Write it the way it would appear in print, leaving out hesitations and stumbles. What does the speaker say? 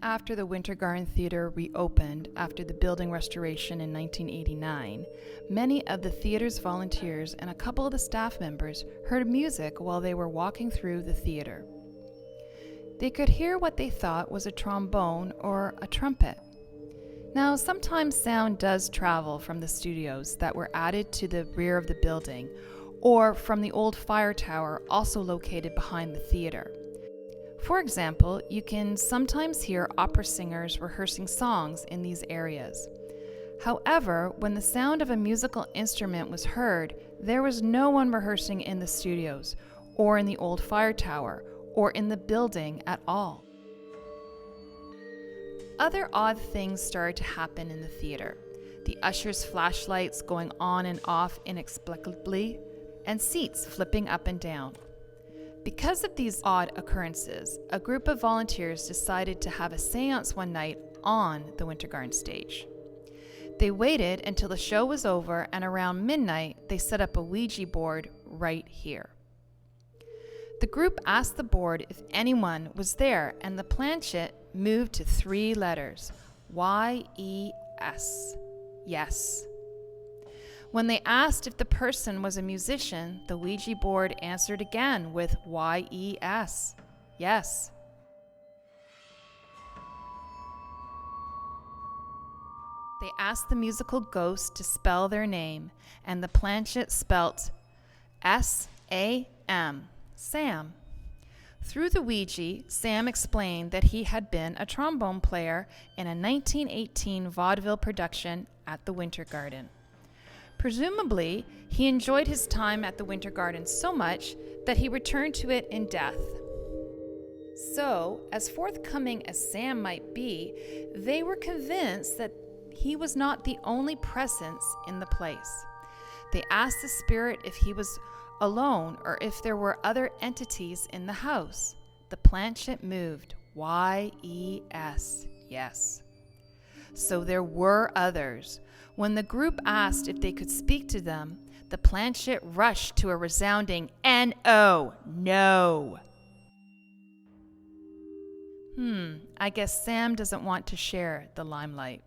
after the Winter Garden Theatre reopened after the building restoration in 1989, many of the theater's volunteers and a couple of the staff members heard music while they were walking through the theater. They could hear what they thought was a trombone or a trumpet. Now, sometimes sound does travel from the studios that were added to the rear of the building, or from the old fire tower also located behind the theater. For example, you can sometimes hear opera singers rehearsing songs in these areas. However, when the sound of a musical instrument was heard, there was no one rehearsing in the studios, or in the old fire tower, or in the building at all. Other odd things started to happen in the theater. The ushers' flashlights going on and off inexplicably, and seats flipping up and down. Because of these odd occurrences, a group of volunteers decided to have a séance one night on the Winter Garden stage. They waited until the show was over, and around midnight, they set up a Ouija board right here. The group asked the board if anyone was there, and the planchette moved to 3 letters, Y-E-S, yes. When they asked if the person was a musician, the Ouija board answered again with Y-E-S, yes. They asked the musical ghost to spell their name, and the planchette spelt S-A-M, Sam. Through the Ouija, Sam explained that he had been a trombone player in a 1918 vaudeville production at the Winter Garden. Presumably, he enjoyed his time at the Winter Garden so much that he returned to it in death. So, as forthcoming as Sam might be, they were convinced that he was not the only presence in the place. They asked the spirit if he was alone or if there were other entities in the house. The planchette moved, Y-E-S, yes. So there were others. When the group asked if they could speak to them, the planchette rushed to a resounding N-O, no. I guess Sam doesn't want to share the limelight.